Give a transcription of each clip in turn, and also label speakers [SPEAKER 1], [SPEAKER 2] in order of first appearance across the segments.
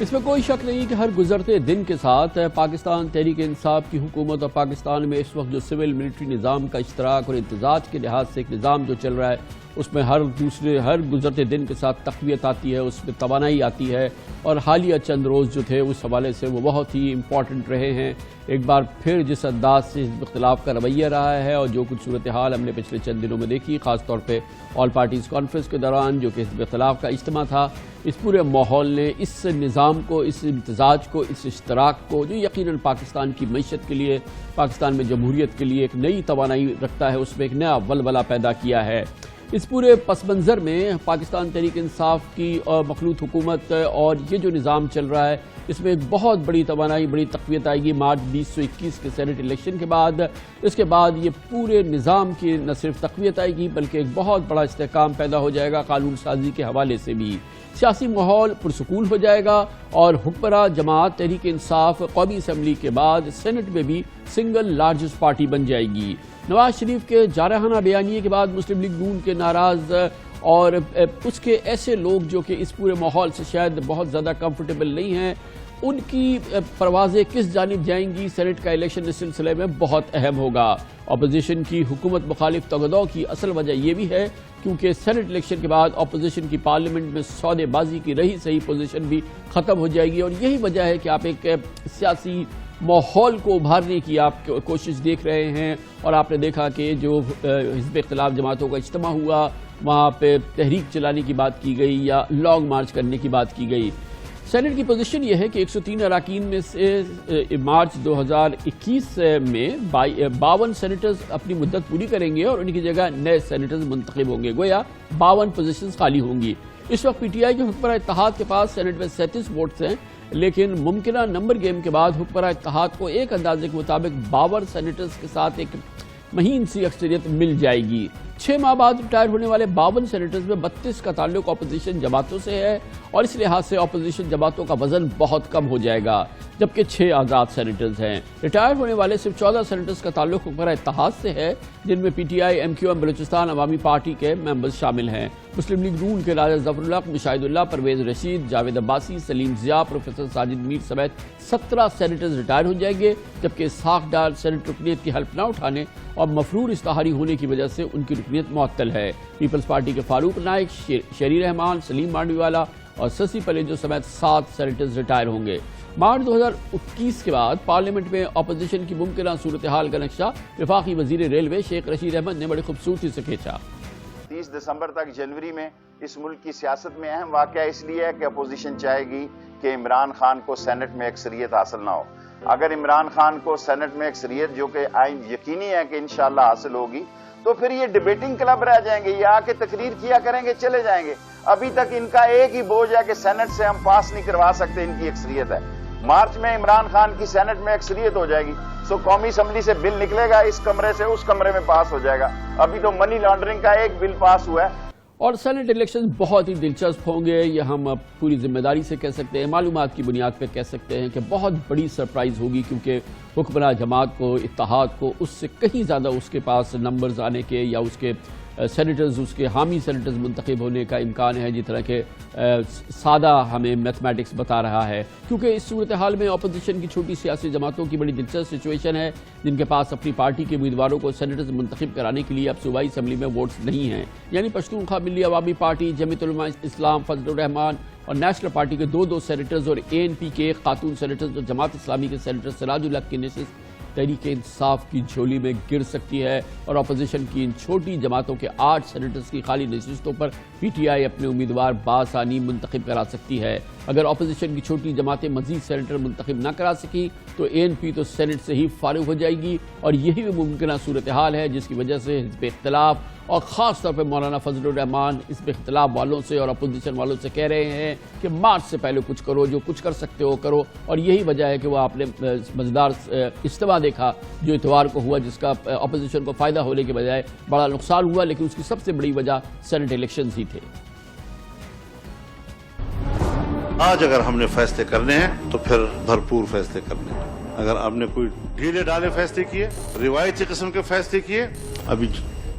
[SPEAKER 1] اس میں کوئی شک نہیں کہ ہر گزرتے دن کے ساتھ پاکستان تحریک انصاف کی حکومت اور پاکستان میں اس وقت جو سول ملٹری نظام کا اشتراک اور امتزاج کے لحاظ سے ایک نظام جو چل رہا ہے اس میں ہر گزرتے دن کے ساتھ تقویت آتی ہے، اس میں توانائی آتی ہے، اور حالیہ چند روز جو تھے اس حوالے سے وہ بہت ہی امپورٹنٹ رہے ہیں۔ ایک بار پھر جس انداز سے حزب اختلاف کا رویہ رہا ہے اور جو کچھ صورتحال ہم نے پچھلے چند دنوں میں دیکھی، خاص طور پہ آل پارٹیز کانفرنس کے دوران جو کہ حزب اختلاف کا اجتماع تھا، اس پورے ماحول نے اس نظام کو، اس امتزاج کو، اس اشتراک کو جو یقیناً پاکستان کی معیشت کے لیے، پاکستان میں جمہوریت کے لیے ایک نئی توانائی رکھتا ہے، اس میں ایک نیا ولولہ پیدا کیا ہے۔ اس پورے پس منظر میں پاکستان تحریک انصاف کی مخلوط حکومت اور یہ جو نظام چل رہا ہے اس میں ایک بہت بڑی توانائی، بڑی تقویت آئے گی مارچ 2021 کے سینٹ الیکشن کے بعد۔ اس کے بعد یہ پورے نظام کی نہ صرف تقویت آئے گی بلکہ ایک بہت بڑا استحکام پیدا ہو جائے گا قانون سازی کے حوالے سے بھی۔ سیاسی ماحول پرسکون ہو جائے گا اور حکمراں جماعت تحریک انصاف قومی اسمبلی کے بعد سینٹ میں بھی سنگل لارجسٹ پارٹی بن جائے گی۔ نواز شریف کے جارحانہ بیانیے کے بعد مسلم لیگ نون کے ناراض اور اس کے ایسے لوگ جو کہ اس پورے ماحول سے شاید بہت زیادہ کمفرٹیبل نہیں ہیں، ان کی پروازیں کس جانب جائیں گی سینٹ کا الیکشن اس سلسلے میں بہت اہم ہوگا۔ اپوزیشن کی حکومت مخالف تگدو کی اصل وجہ یہ بھی ہے کیونکہ سینٹ الیکشن کے بعد اپوزیشن کی پارلیمنٹ میں سودے بازی کی رہی صحیح پوزیشن بھی ختم ہو جائے گی، اور یہی وجہ ہے کہ آپ ایک سیاسی ماحول کو ابھارنے کی آپ کوشش دیکھ رہے ہیں۔ اور آپ نے دیکھا کہ جو حزب اختلاف جماعتوں کا اجتماع ہوا وہاں پہ تحریک چلانے کی بات کی گئی یا لانگ مارچ کرنے کی بات کی گئی۔ سینٹ کی پوزیشن یہ ہے کہ 103 اراکین میں سے مارچ 2021 میں 52 سینیٹرز اپنی مدت پوری کریں گے اور ان کی جگہ نئے سینیٹرز منتخب ہوں گے، گویا 52 پوزیشنز خالی ہوں گی۔ اس وقت پی ٹی آئی کے حکمراں اتحاد کے پاس سینٹ میں 37 ووٹس ہیں، لیکن ممکنہ نمبر گیم کے بعد حکمراں اتحاد کو ایک اندازے کے مطابق 52 سینیٹرز کے ساتھ ایک مہین سی اکثریت مل جائے گی۔ 6 ماہ بعد ریٹائر ہونے والے 52 سینیٹرز میں 32 کا تعلق اپوزیشن جماعتوں سے ہے اور اس لحاظ سے اپوزیشن جماعتوں کا وزن بہت کم ہو جائے گا، جبکہ 6 آزاد سینیٹرز ہیں۔ ریٹائر ہونے والے صرف 14 سینیٹرز کا تعلق حکمراں اتحاد سے ہے، جن میں P T I, M Q M, Balochistan عوامی پارٹی کے ممبرز شامل ہیں۔ مسلم لیگ نون کے راجہ ظفر الحق، مشاہد اللہ، پرویز رشید، جاوید عباسی، سلیم ضیاء، پروفیسر ساجد میر سمیت 17 سینیٹرز ریٹائر ہو جائیں گے، جبکہ اسحاق ڈار سینیٹ رکنیت کی حلف نہ اٹھانے اور مفرور استحاری ہونے کی وجہ سے ان کی رکنیت معطل ہے۔ پیپلز پارٹی کے فاروق نائک، شیری رحمان، سلیم مانڈی والا اور سسی پلیجو سمیت 7 سینیٹرز ریٹائر ہوں گے۔ مارچ 2021 کے بعد پارلیمنٹ میں اپوزیشن کی ممکنہ صورتحال کا نقشہ وفاقی وزیر ریلوے شیخ رشید احمد نے بڑی خوبصورتی سے کھینچا۔
[SPEAKER 2] 30 دسمبر تک جنوری میں اس ملک کی سیاست میں اہم واقعہ اس لیے ہے کہ اپوزیشن چاہے گی کہ عمران خان کو سینٹ میں اکثریت حاصل نہ ہو۔ اگر عمران خان کو سینٹ میں اکثریت جو کہ یقینی ہے کہ انشاءاللہ حاصل ہوگی تو پھر یہ ڈیبیٹنگ کلب رہ جائیں گے، یہ آ کے تقریر کیا کریں گے، چلے جائیں گے۔ ابھی تک ان کا ایک ہی بوجھ ہے کہ سینٹ سے ہم پاس نہیں کروا سکتے، ان کی اکثریت ہے۔ مارچ میں عمران خان کی سینٹ میں اکثریت ہو جائے گی، سو قومی اسمبلی سے بل نکلے گا، اس کمرے سے اس کمرے میں پاس ہو جائے گا۔ ابھی تو منی لانڈرنگ کا ایک بل پاس ہوا ہے۔
[SPEAKER 1] اور سینٹ الیکشن بہت ہی دلچسپ ہوں گے، یہ ہم پوری ذمہ داری سے کہہ سکتے ہیں، معلومات کی بنیاد پہ کہہ سکتے ہیں کہ بہت بڑی سرپرائز ہوگی، کیونکہ حکمراں جماعت کو، اتحاد کو اس سے کہیں زیادہ اس کے پاس نمبرز آنے کے یا اس کے سینیٹرز، اس کے حامی سینیٹرز منتخب ہونے کا امکان ہے، جس طرح کہ سادہ ہمیں میتھمیٹکس بتا رہا ہے، کیونکہ اس صورتحال میں اپوزیشن کی چھوٹی سیاسی جماعتوں کی بڑی دلچسپ سچویشن ہے، جن کے پاس اپنی پارٹی کے امیدواروں کو سینیٹرز منتخب کرانے کے لیے اب صوبائی اسمبلی میں ووٹس نہیں ہیں، یعنی پشتونخوا ملی عوامی پارٹی، جمعیت علماء اسلام، فضل الرحمان اور نیشنل پارٹی کے 2 سینیٹرز اور اے این پی کے ایک خاتون سینیٹرز اور جماعت اسلامی کے سینیٹر سراج الحق کی نشست تحریک انصاف کی جھولی میں گر سکتی ہے، اور اپوزیشن کی ان چھوٹی جماعتوں کے 8 سینیٹرز کی خالی نشستوں پر پی ٹی آئی اپنے امیدوار بآسانی منتخب کرا سکتی ہے۔ اگر اپوزیشن کی چھوٹی جماعتیں مزید سینیٹر منتخب نہ کرا سکی تو اے این پی تو سینٹ سے ہی فارغ ہو جائے گی، اور یہی وہ ممکنہ صورتحال ہے جس کی وجہ سے حزب اختلاف اور خاص طور پہ مولانا فضل الرحمان حزب اختلاف والوں سے اور اپوزیشن والوں سے کہہ رہے ہیں کہ مارچ سے پہلے کچھ کرو، جو کچھ کر سکتے ہو کرو، اور یہی وجہ ہے کہ وہ آپ نے مزیدار اجتماع دیکھا جو اتوار کو ہوا، جس کا اپوزیشن کو فائدہ ہونے کے بجائے بڑا نقصان ہوا، لیکن اس کی سب سے بڑی وجہ سینٹ الیکشنز ہی تھے۔
[SPEAKER 3] آج اگر ہم نے فیصلے کرنے ہیں تو پھر بھرپور فیصلے کرنے ہیں۔ اگر آپ نے کوئی ڈھیلے ڈالے فیصلے کیے، روایتی قسم کے فیصلے کیے، ابھی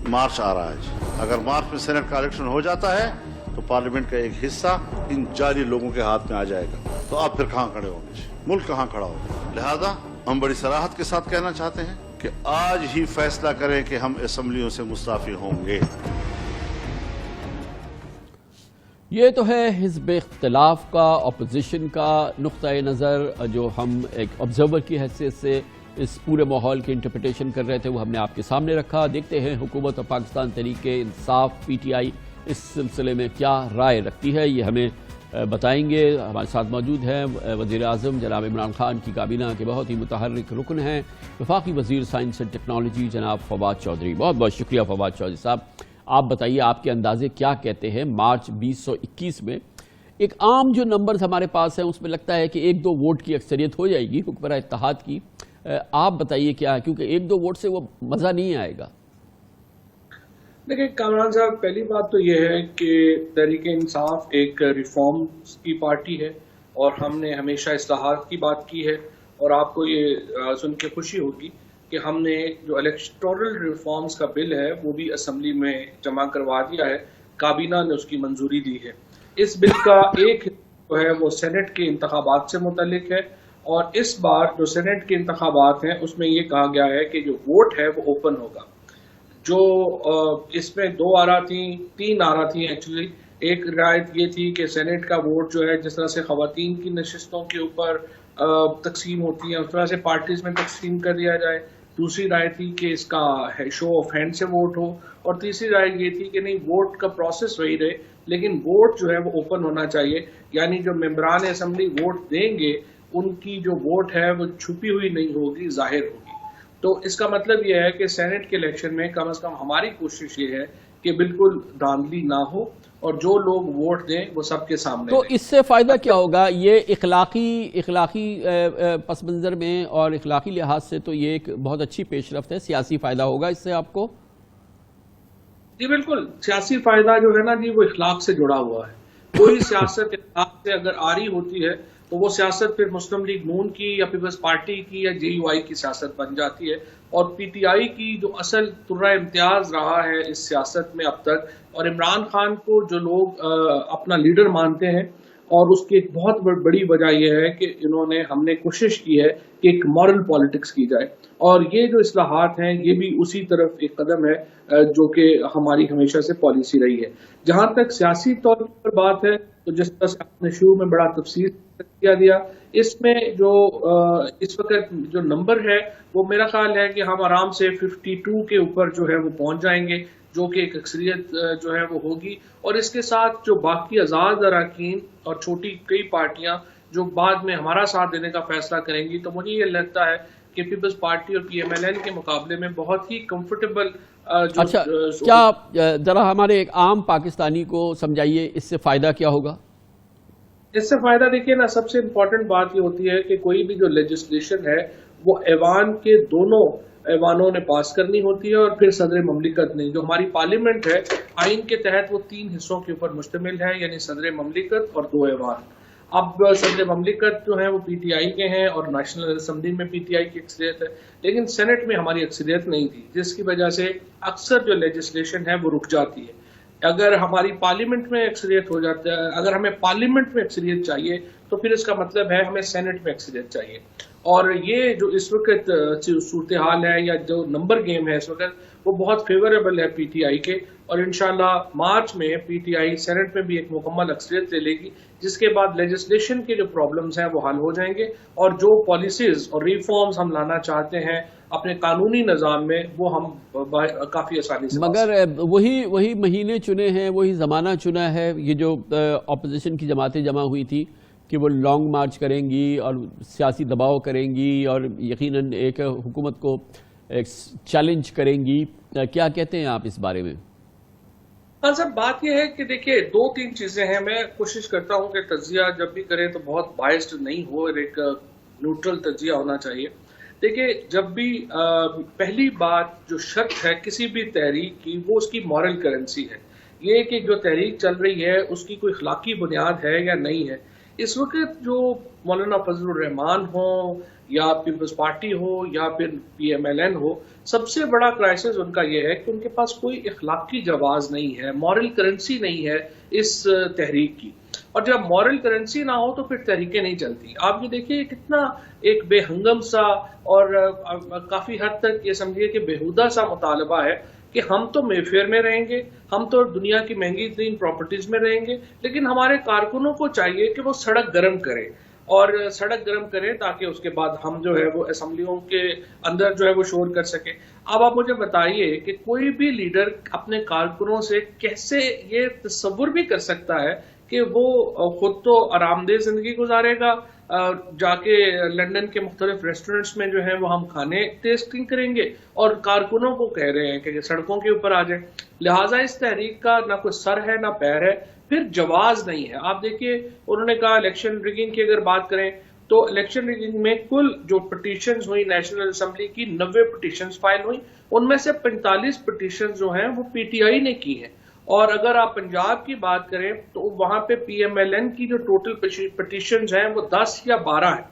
[SPEAKER 3] مارچ آ رہا ہے، اگر مارچ میں سینٹ کا الیکشن ہو جاتا ہے तो पार्लियामेंट का एक हिस्सा इन जाली लोगों के हाथ में आ जाएगा, तो आप फिर कहाँ खड़े होंगे, मुल्क कहाँ खड़ा होगा। लिहाजा हम बड़ी सराहत के साथ कहना चाहते हैं कि आज ही फैसला करें कि हम असेंबलियों से मुस्ताफी होंगे।
[SPEAKER 1] ये तो है हिज़्ब इख्तिलाफ का, अपोजिशन का नुक्ता नज़र, जो हम एक ऑब्जर्वर की हैसियत से इस पूरे माहौल की इंटरप्रिटेशन कर रहे थे, वो हमने आपके सामने रखा। देखते हैं हुकूमत और पाकिस्तान तहरीक-ए-इंसाफ PTI इस सिलसिले में क्या राय रखती है, ये हमें बताएंगे। हमारे साथ मौजूद हैं वज़ीर-ए-आज़म जनाब इमरान खान की काबीना के बहुत ही मुतहर्रिक रुकन हैं, वफाकी वज़ीर साइंस एंड टेक्नोलॉजी जनाब फवाद चौधरी। बहुत बहुत शुक्रिया फवाद चौधरी साहब। आप बताइए, आपके अंदाजे क्या कहते हैं मार्च 2021 में एक आम जो नंबर्स हमारे पास हैं उसमें लगता है कि 1-2 वोट की अक्सरियत हो जाएगी हुक्मरान इत्तेहाद की। आप बताइए क्या, क्योंकि 1-2 वोट से वो मज़ा नहीं आएगा।
[SPEAKER 4] देखिए कामरान साहब, पहली बात तो ये है कि तहरीक इंसाफ एक रिफॉर्म्स की पार्टी है और हमने हमेशा इस्लाहात की बात की है, और आपको ये सुन के खुशी होगी कि हमने जो इलेक्टोरल रिफॉर्म्स का बिल है वो भी असेंबली में जमा करवा दिया है, काबीना ने उसकी मंजूरी दी है। इस बिल का एक जो है वो सेनेट के इंतखाबात से मुतल्लिक है, और इस बार जो सेनेट के इंतखाबात हैं उसमें ये कहा गया है कि जो वोट है वो ओपन होगा। जो इसमें 2 आरा थी, 3 आरा थी एक्चुअली। एक रियायत ये थी कि सेनेट का वोट जो है जिस तरह से खवातीन की नशिस्तों के ऊपर तकसीम होती है उस तरह से पार्टीज में तकसीम कर दिया जाए। दूसरी राय थी कि इसका शो ऑफ हैंड से वोट हो, और तीसरी राय ये थी कि नहीं, वोट का प्रोसेस वही रहे लेकिन वोट जो है वो ओपन होना चाहिए, यानी जो मेंबरान असेंबली वोट देंगे उनकी जो वोट है वो छुपी हुई नहीं होगी, जाहिर होगी। तो इसका मतलब यह है कि सेनेट के इलेक्शन में कम से कम हमारी कोशिश ये है कि बिल्कुल धांधली ना हो और जो लोग वोट दें वो सबके सामने।
[SPEAKER 1] तो इससे फायदा क्या होगा? ये इखलाकी पस मंजर में और इखलाकी लिहाज से तो ये एक बहुत अच्छी पेशरफ्त है। सियासी फायदा होगा इससे आपको?
[SPEAKER 4] जी बिल्कुल, सियासी फायदा जो है ना जी, वो इखलाक से जुड़ा हुआ है। कोई सियासत इखलाक से अगर आ रही होती है तो वो सियासत फिर मुस्लिम लीग नून की या पीपल्स पार्टी की या JUI की सियासत बन जाती है, और PTI की जो असल तुर्रा इम्तियाज रहा है इस सियासत में अब तक, और इमरान खान को जो लोग अपना लीडर मानते हैं, और उसकी एक बहुत बड़ी वजह यह है कि हमने कोशिश की है कि एक मॉरल पॉलिटिक्स की जाए, और ये जो इस्लाहात हैं ये भी उसी तरफ एक कदम है जो कि हमारी हमेशा से पॉलिसी रही है। जहां तक सियासी तौर पर बात है तो जिस तरह से आपने शुरू में बड़ा तफसील किया दिया, इसमें जो इस वक्त जो नंबर है वो मेरा ख्याल है कि हम आराम से 52 के ऊपर जो है वो पहुंच जाएंगे, जो कि एक अक्सरियत जो है वो होगी। और इसके साथ जो बाकी आज़ाद अरकान और छोटी कई पार्टियां जो बाद में हमारा साथ देने का फैसला करेंगी, तो मुझे ये लगता है कि पीपल्स पार्टी और PMLN के मुकाबले में बहुत ही कंफर्टेबल
[SPEAKER 1] अच्छा, क्या जरा हमारे एक आम पाकिस्तानी को समझाइए इससे फायदा क्या होगा?
[SPEAKER 4] इससे फायदा देखिए ना, सबसे इम्पोर्टेंट बात ये होती है कि कोई भी जो लेजिस्लेशन है वो ऐवान के दोनों ऐवानों ने पास करनी होती है, और फिर सदर ममलिकत ने। जो हमारी पार्लियामेंट है आइन के तहत वो 3 हिस्सों के ऊपर मुश्तमिल है, यानी सदर ममलिकत और 2 ऐवान। अब सदर ममलिकत जो है वो PTI के हैं और नेशनल असेंबली में PTI की अक्सरियत है, लेकिन सेनेट में हमारी अक्सरियत नहीं थी, जिसकी वजह से अक्सर जो लेजिस्लेशन है वो रुक जाती है। अगर हमारी पार्लियामेंट में अक्सरियत हो जाता है, अगर हमें पार्लियामेंट में अक्सरियत चाहिए तो फिर इसका मतलब है हमें सेनेट में अक्सरियत चाहिए। और ये जो इस वक्त सूरत हाल है या जो नंबर गेम है इस वक्त, वो बहुत फेवरेबल है PTI के, और इंशाल्लाह मार्च में PTI सेनेट में भी एक मुकम्मल अक्सरियत ले लेगी, जिसके बाद लेजिस्लेशन के जो प्रॉब्लम्स हैं वो हल हो जाएंगे, और जो पॉलिसीज और रिफॉर्म्स हम लाना चाहते हैं अपने कानूनी निज़ाम में वो हम काफ़ी आसानी से।
[SPEAKER 1] मगर वही महीने चुने हैं, वही ज़माना चुना है। ये जो अपोजिशन की जमातें जमा हुई थी कि वो लॉन्ग मार्च करेंगी और सियासी दबाव करेंगी और यकीनन एक हुकूमत को एक चैलेंज करेंगी, क्या कहते हैं आप इस बारे में?
[SPEAKER 4] हाँ सर, बात यह है कि देखिए 2-3 चीजें हैं। मैं कोशिश करता हूं कि तज्जिया जब भी करें तो बहुत बायस्ड नहीं हो, एक न्यूट्रल तज्जिया होना चाहिए। देखिए, जब भी पहली बात जो शर्त है किसी भी तहरीक की वो उसकी मॉरल करेंसी है। ये कि जो तहरीक चल रही है उसकी कोई अखलाकी बुनियाद है या नहीं है, इस वक्त जो मौलाना फजलुर रहमान हो या पीपल्स पार्टी हो या फिर PMLN हो, सबसे बड़ा क्राइसिस उनका यह है कि उनके पास कोई इखलाकी जवाज नहीं है, मॉरल करेंसी नहीं है इस तहरीक की। और जब मॉरल करेंसी ना हो तो फिर तहरीकें नहीं चलती। आप ये देखिए कितना एक बेहंगम सा और काफी हद तक ये समझिए कि बेहुदा सा मुतालबा है कि हम तो मेफेयर में रहेंगे, हम तो दुनिया की महंगी तरीन प्रॉपर्टीज में रहेंगे, लेकिन हमारे कारकुनों को चाहिए कि वो सड़क गर्म करें और सड़क गर्म करें ताकि उसके बाद हम जो है वो असेंबलियों के अंदर जो है वो शोर कर सके। अब आप मुझे बताइए कि कोई भी लीडर अपने कारकुनों से कैसे ये तसव्वुर भी कर सकता है कि वो खुद तो आरामदेह जिंदगी गुजारेगा, जाके लंदन के मुख्तलिफ रेस्टोरेंट्स में जो है वो हम खाने टेस्टिंग करेंगे और कारकुनों को कह रहे हैं कि सड़कों के ऊपर आ जाए। लिहाजा इस तहरीक का ना कोई सर है ना पैर है, फिर जवाज नहीं है। आप देखिए उन्होंने कहा इलेक्शन रिगिंग की अगर बात करें तो इलेक्शन रिगिंग में कुल जो पिटीशंस हुई नेशनल असेंबली की 90 पिटीशंस फाइल हुई, उनमें से 45 पिटीशंस जो हैं वो PTI ने की है। और अगर आप पंजाब की बात करें तो वहां पे PMLN की जो टोटल पिटीशंस हैं वो 10 या 12 है।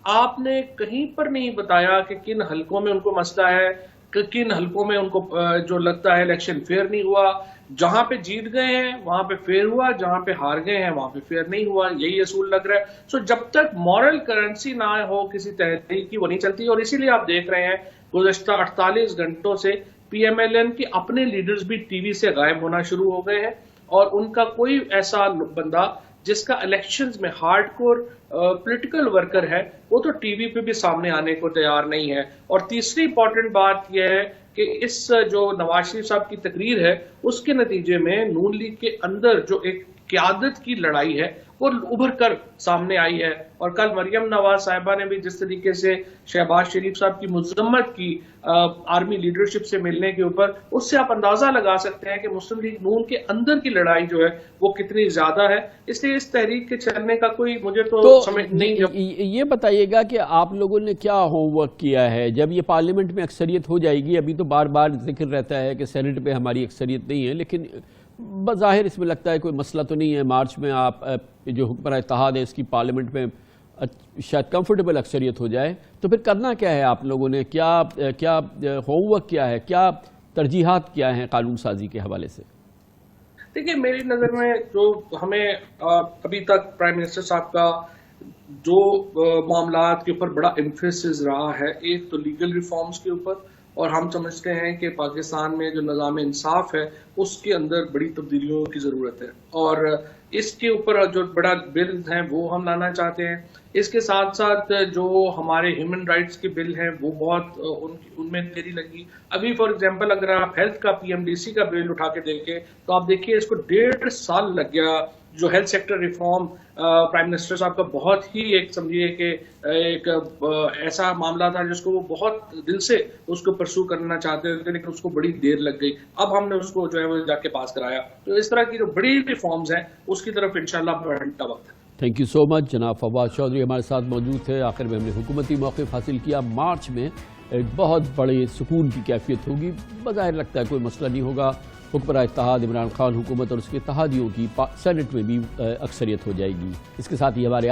[SPEAKER 4] आपने कहीं पर नहीं बताया कि किन हलकों में उनको मसला है, किन हलकों में उनको जो लगता है इलेक्शन फेयर नहीं हुआ। जहां पे जीत गए हैं वहां पे फेयर हुआ, जहां पे हार गए हैं वहां पे फेयर नहीं हुआ, यही असूल लग रहा है। सो जब तक मॉरल करेंसी ना हो किसी तहरीक की वो नहीं चलती। और इसीलिए आप देख रहे हैं गुज़श्ता 48 घंटों से PMLN के अपने लीडर्स भी टीवी से गायब होना शुरू हो गए हैं और उनका कोई ऐसा बंदा जिसका इलेक्शंस में हार्डकोर पॉलिटिकल वर्कर है वो तो टीवी पे भी सामने आने को तैयार नहीं है। और तीसरी इंपॉर्टेंट बात यह है कि इस जो नवाज शरीफ साहब की तकरीर है उसके नतीजे में नून लीग के अंदर जो एक क़यादत की लड़ाई है वो उभर कर सामने आई है। और कल मरियम नवाज साहिबा ने भी जिस तरीके से शहबाज शरीफ साहब की मजम्मत की आर्मी लीडरशिप से मिलने के ऊपर, उससे आप अंदाजा लगा सकते हैं कि मुस्लिम लीग नून के अंदर की लड़ाई जो है वो कितनी ज्यादा है। इसलिए इस तहरीक के चलने का कोई मुझे तो समझ नहीं।
[SPEAKER 1] ये बताइएगा कि आप लोगों ने क्या होमवर्क किया है जब ये पार्लियामेंट में अक्सरियत हो जाएगी? अभी तो बार बार जिक्र रहता है कि सेनेट पे हमारी अक्सरियत नहीं है, लेकिन बज़ाहिर इसमें लगता है कोई मसला तो नहीं है। मार्च में आप जो हुक्मरान इत्तेहाद है इसकी पार्लियामेंट में शायद कंफर्टेबल अक्सरियत हो जाए, तो फिर करना क्या है आप लोगों ने? क्या होमवर्क क्या है, क्या तरजीहात क्या हैं कानून साजी के हवाले से?
[SPEAKER 4] देखिए मेरी नज़र में जो हमें अभी तक प्राइम मिनिस्टर साहब का जो मामलात के ऊपर बड़ा एम्फेसिस रहा है, एक तो लीगल रिफॉर्म्स के ऊपर, और हम समझते हैं कि पाकिस्तान में जो निज़ाम इंसाफ है उसके अंदर बड़ी तब्दीलियों की ज़रूरत है और इसके ऊपर जो बड़ा बिल हैं वो हम लाना चाहते हैं। इसके साथ साथ जो हमारे ह्यूमन राइट्स के बिल हैं वो बहुत उनमें देरी लगी। अभी फॉर एग्जांपल अगर आप हेल्थ का PMDC का बिल उठा के देखें तो आप देखिए इसको 1.5 साल लग गया। जो health sector reform prime minister साहब का बहुत ही एक समझिए कि एक ऐसा मामला था जिसको वो बहुत दिल से उसको परसू करना चाहते थे, लेकिन उसको बड़ी देर लग गई। अब हमने उसको जो है वो जाके पास कराया। तो इस तरह की जो बड़ी रिफॉर्म्स हैं उसकी तरफ इंशाल्लाह बढ़ता वक्त है।
[SPEAKER 1] Thank you so much. जनाब फवाद चौधरी हमारे साथ मौजूद थे। आखिर में हमने हुकूमती मौक़िफ़ हासिल किया। मार्च में एक बहुत बड़े सुकून की कैफियत होगी। बज़ाहिर लगता है कोई मसला नहीं होगा। हुक्मरान इत्तेहाद इमरान खान हुकूमत और उसके इत्तेहादियों की सेनेट में भी अक्सरियत हो जाएगी। इसके साथ ही हमारे